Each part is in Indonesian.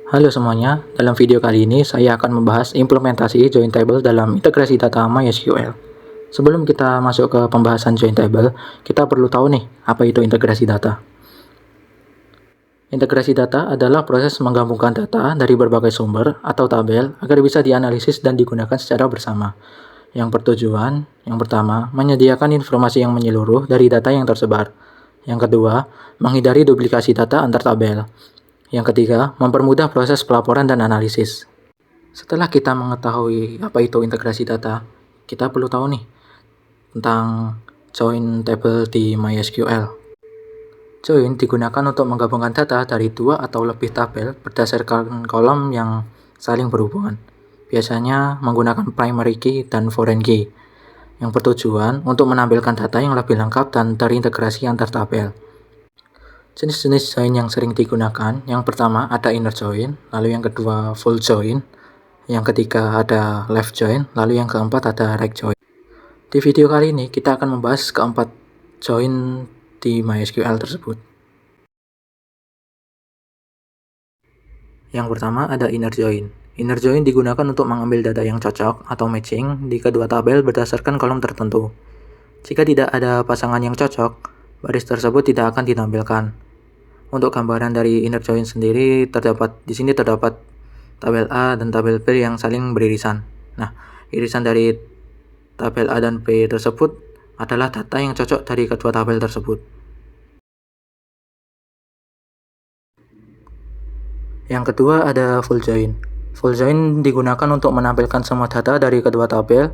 Halo semuanya, dalam video kali ini saya akan membahas implementasi join table dalam integrasi data MySQL. Sebelum kita masuk ke pembahasan join table, kita perlu tahu nih, apa itu integrasi data. Integrasi data adalah proses menggabungkan data dari berbagai sumber atau tabel agar bisa dianalisis dan digunakan secara bersama. Yang bertujuan, yang pertama, menyediakan informasi yang menyeluruh dari data yang tersebar. Yang kedua, menghindari duplikasi data antar tabel. Yang ketiga, mempermudah proses pelaporan dan analisis. Setelah kita mengetahui apa itu integrasi data, kita perlu tahu nih tentang join table di MySQL. Join digunakan untuk menggabungkan data dari dua atau lebih tabel berdasarkan kolom yang saling berhubungan. Biasanya menggunakan primary key dan foreign key, yang bertujuan untuk menampilkan data yang lebih lengkap dan terintegrasi antar tabel. Jenis-jenis join yang sering digunakan, yang pertama ada inner join, lalu yang kedua full join, yang ketiga ada left join, lalu yang keempat ada right join. Di video kali ini kita akan membahas keempat join di MySQL tersebut. Yang pertama ada inner join. Inner join digunakan untuk mengambil data yang cocok atau matching di kedua tabel berdasarkan kolom tertentu. Jika tidak ada pasangan yang cocok, baris tersebut tidak akan ditampilkan. Untuk gambaran dari inner join sendiri di sini terdapat tabel A dan tabel B yang saling beririsan. Nah, irisan dari tabel A dan B tersebut adalah data yang cocok dari kedua tabel tersebut. Yang kedua ada full join. Full join digunakan untuk menampilkan semua data dari kedua tabel,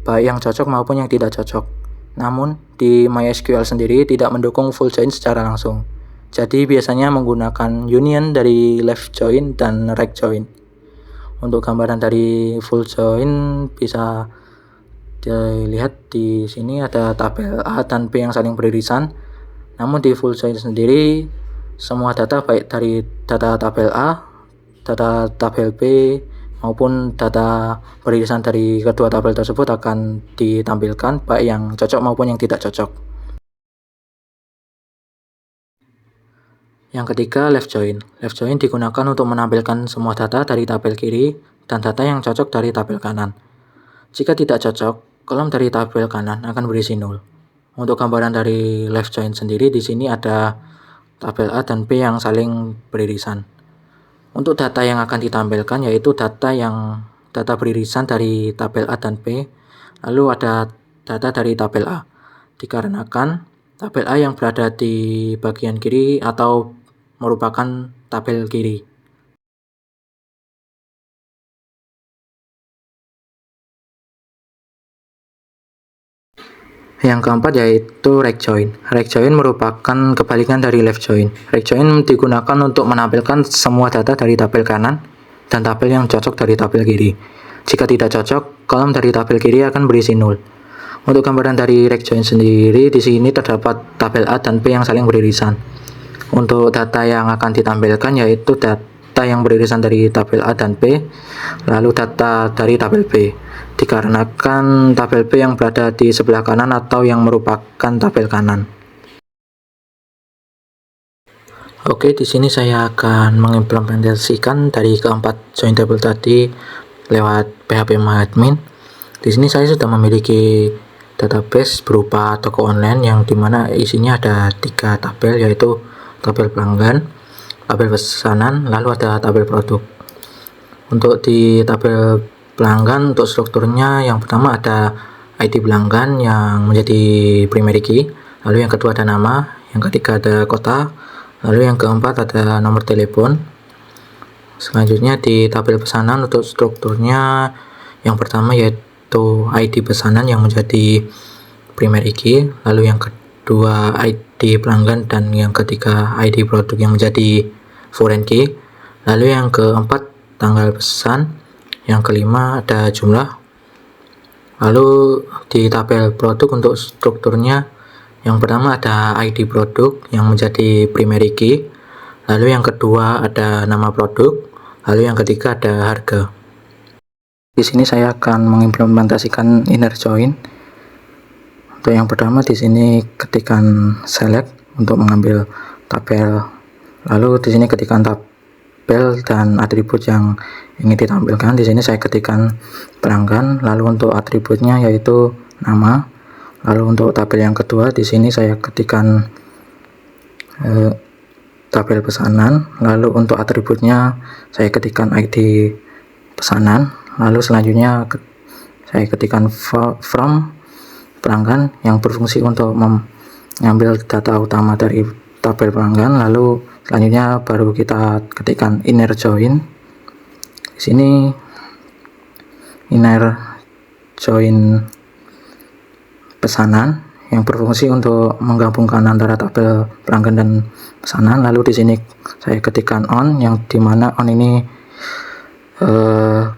baik yang cocok maupun yang tidak cocok. Namun, di MySQL sendiri tidak mendukung full join secara langsung. Jadi biasanya menggunakan union dari left join dan right join. Untuk gambaran dari full join bisa dilihat di sini ada tabel A dan B yang saling beririsan. Namun di full join sendiri semua data baik dari data tabel A, data tabel B maupun data beririsan dari kedua tabel tersebut akan ditampilkan baik yang cocok maupun yang tidak cocok. Yang ketiga, left join. Left join digunakan untuk menampilkan semua data dari tabel kiri dan data yang cocok dari tabel kanan. Jika tidak cocok, kolom dari tabel kanan akan berisi 0. Untuk gambaran dari left join sendiri, di sini ada tabel A dan B yang saling beririsan. Untuk data yang akan ditampilkan yaitu data beririsan dari tabel A dan B, lalu ada data dari tabel A. Dikarenakan tabel A yang berada di bagian kiri atau merupakan tabel kiri. Yang keempat yaitu right join. Right join merupakan kebalikan dari left join. Right join digunakan untuk menampilkan semua data dari tabel kanan dan tabel yang cocok dari tabel kiri. Jika tidak cocok, kolom dari tabel kiri akan berisi 0. Untuk gambaran dari right join sendiri, di sini terdapat tabel A dan B yang saling beririsan. Untuk data yang akan ditampilkan yaitu data yang beririsan dari tabel A dan B, lalu data dari tabel B. Dikarenakan tabel B yang berada di sebelah kanan atau yang merupakan tabel kanan. Oke, di sini saya akan mengimplementasikan dari keempat join table tadi lewat PHP MyAdmin. Di sini saya sudah memiliki database berupa toko online yang dimana isinya ada 3 tabel, yaitu tabel pelanggan, tabel pesanan, lalu ada tabel produk. Untuk di tabel pelanggan, untuk strukturnya yang pertama ada ID pelanggan yang menjadi primary key, lalu yang kedua ada nama, yang ketiga ada kota, lalu yang keempat ada nomor telepon. Selanjutnya di tabel pesanan untuk strukturnya yang pertama yaitu ID pesanan yang menjadi primary key, lalu yang kedua ID pelanggan, dan yang ketiga ID produk yang menjadi foreign key, lalu yang keempat tanggal pesan, yang kelima ada jumlah. Lalu di tabel produk untuk strukturnya yang pertama ada ID produk yang menjadi primary key, lalu yang kedua ada nama produk, lalu yang ketiga ada harga. Di sini saya akan mengimplementasikan inner join. Untuk yang pertama di sini ketikkan select untuk mengambil tabel, lalu di sini ketikkan tabel dan atribut yang ingin ditampilkan. Di sini saya ketikkan pelanggan, lalu untuk atributnya yaitu nama. Lalu untuk tabel yang kedua di sini saya ketikkan tabel pesanan, lalu untuk atributnya saya ketikkan ID pesanan, lalu selanjutnya saya ketikkan from pelanggan yang berfungsi untuk mengambil data utama dari tabel pelanggan. Lalu selanjutnya baru kita ketikkan inner join. Di sini inner join pesanan yang berfungsi untuk menggabungkan antara tabel pelanggan dan pesanan. Lalu di sini saya ketikkan on, yang dimana on ini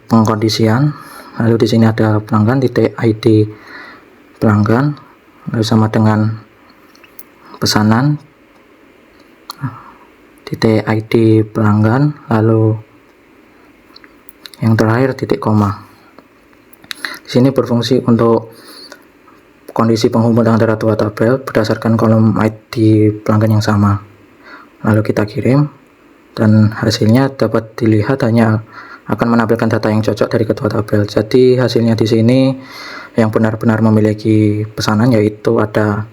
pengkondisian. Lalu di sini ada pelanggan titik ID pelanggan, lalu sama dengan pesanan titik ID pelanggan, lalu yang terakhir titik koma. Di sini berfungsi untuk kondisi penghubungan antara dua tabel berdasarkan kolom ID pelanggan yang sama. Lalu kita kirim dan hasilnya dapat dilihat hanya akan menampilkan data yang cocok dari kedua tabel. Jadi hasilnya di sini yang benar-benar memiliki pesanan yaitu ada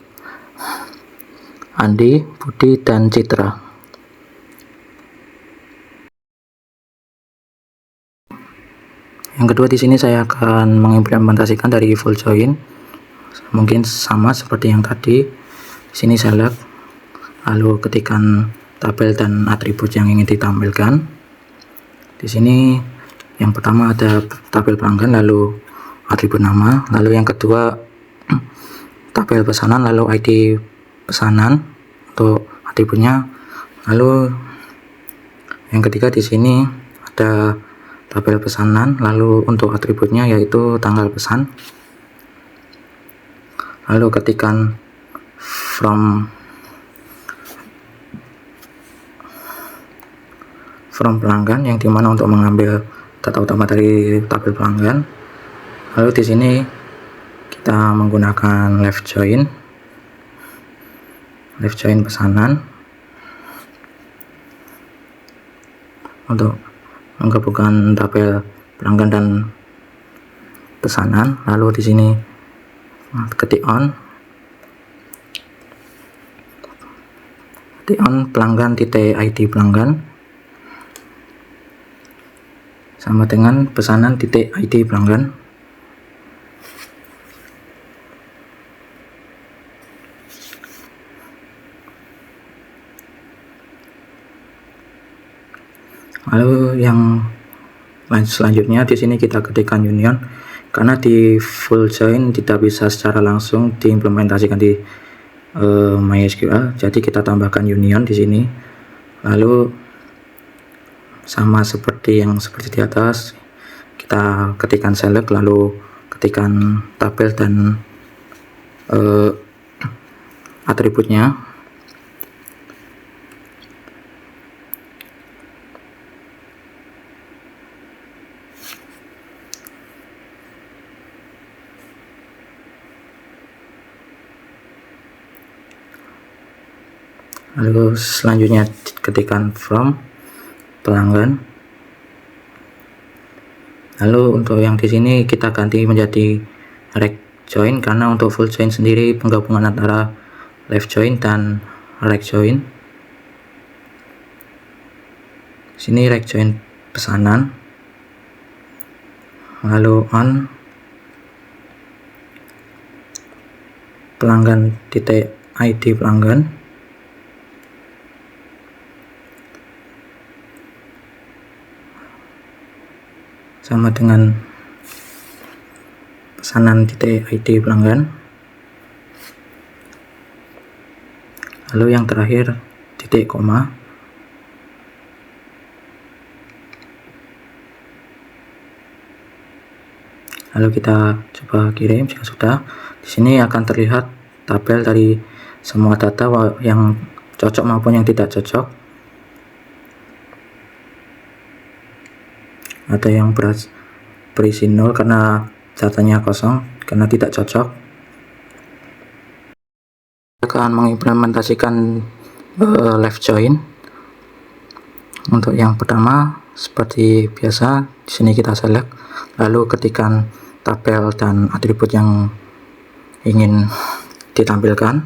Andi, Budi, dan Citra. Yang kedua di sini saya akan mengimplementasikan dari full join. Mungkin sama seperti yang tadi. Di sini select, lalu ketikkan tabel dan atribut yang ingin ditampilkan. Di sini yang pertama ada tabel pelanggan, lalu atribut nama, lalu yang kedua tabel pesanan, lalu ID pesanan untuk atributnya, lalu yang ketiga di sini ada tabel pesanan, lalu untuk atributnya yaitu tanggal pesan. Lalu ketikkan from pelanggan, yang dimana untuk mengambil data utama dari tabel pelanggan. Lalu di sini kita menggunakan left join pesanan untuk menggabungkan tabel pelanggan dan pesanan. Lalu di sini ketik on pelanggan titik ID pelanggan sama dengan pesanan titik ID pelanggan. Lalu yang selanjutnya di sini kita ketikkan union, karena di full join tidak bisa secara langsung diimplementasikan di MySQL, jadi kita tambahkan union di sini. Lalu sama seperti di atas, kita ketikkan select, lalu ketikkan tabel dan atributnya. Lalu selanjutnya ketikkan from pelanggan. Lalu untuk yang di sini kita ganti menjadi right join, karena untuk full join sendiri penggabungan antara left join dan right join. Sini right join pesanan, lalu on pelanggan titik ID pelanggan sama dengan pesanan titik ID pelanggan. Lalu yang terakhir titik koma. Lalu kita coba kirim. Jika sudah, di sini akan terlihat tabel dari semua data yang cocok maupun yang tidak cocok. Ada yang berisi 0 karena datanya kosong, karena tidak cocok. Akan mengimplementasikan left join. Untuk yang pertama, seperti biasa, di sini kita select, lalu ketikkan tabel dan atribut yang ingin ditampilkan.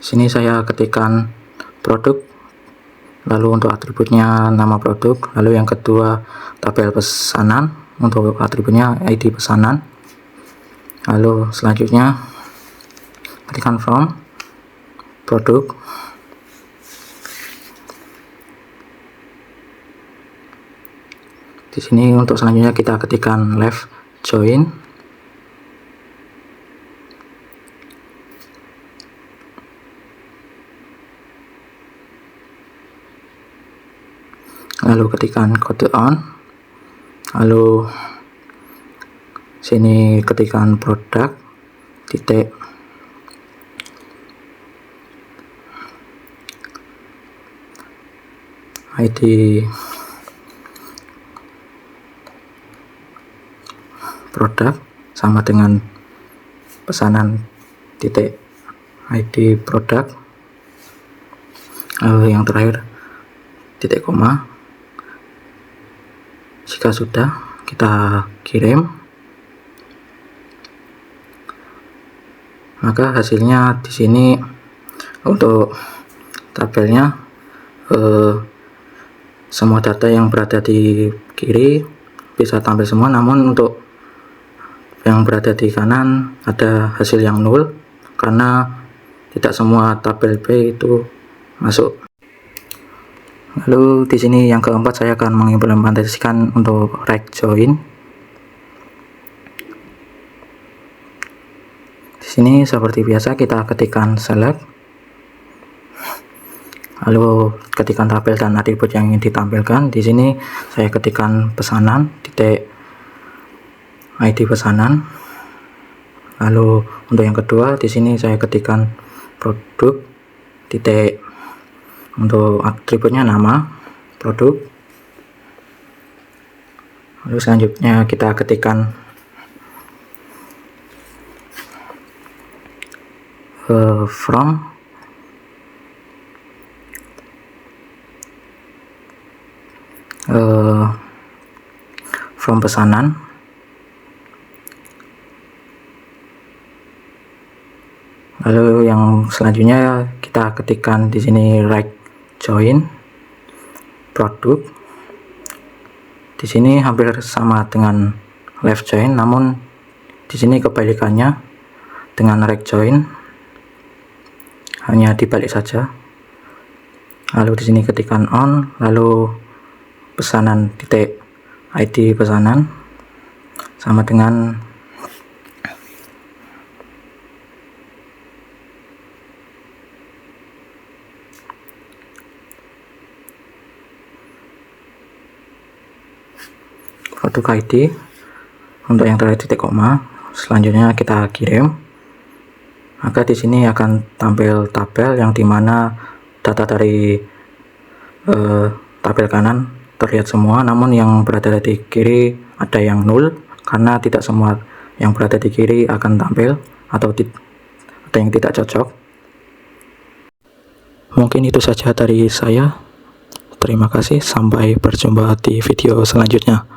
Di sini saya ketikkan produk, lalu untuk atributnya nama produk, lalu yang kedua tabel pesanan, untuk atributnya ID pesanan, lalu selanjutnya ketikkan from produk, di sini untuk selanjutnya kita ketikkan left join, lalu ketikkan kode on, lalu sini ketikkan produk titik ID produk sama dengan pesanan titik ID produk, lalu yang terakhir titik koma. Jika sudah, kita kirim, maka hasilnya di sini untuk tabelnya semua data yang berada di kiri bisa tampil semua, namun untuk yang berada di kanan ada hasil yang nol karena tidak semua tabel B itu masuk. Lalu di sini yang keempat, saya akan mengimplementasikan untuk right join. Di sini seperti biasa kita ketikkan select, lalu ketikkan tabel dan atribut yang ingin ditampilkan. Di sini saya ketikkan pesanan titik ID pesanan, lalu untuk yang kedua di sini saya ketikkan produk titik, untuk atributnya nama produk, lalu selanjutnya kita ketikkan from pesanan, lalu yang selanjutnya kita ketikkan di sini right join produk. Di sini hampir sama dengan left join, namun di sini kebalikannya dengan right join, hanya dibalik saja. Lalu di sini ketikkan on, lalu pesanan titik ID pesanan sama dengan produk ID. Untuk yang terakhir titik koma, selanjutnya kita kirim, maka di sini akan tampil tabel yang dimana data dari tabel kanan terlihat semua, namun yang berada di kiri ada yang nol karena tidak semua yang berada di kiri akan tampil atau ada yang tidak cocok. Mungkin itu saja dari saya. Terima kasih, sampai berjumpa di video selanjutnya.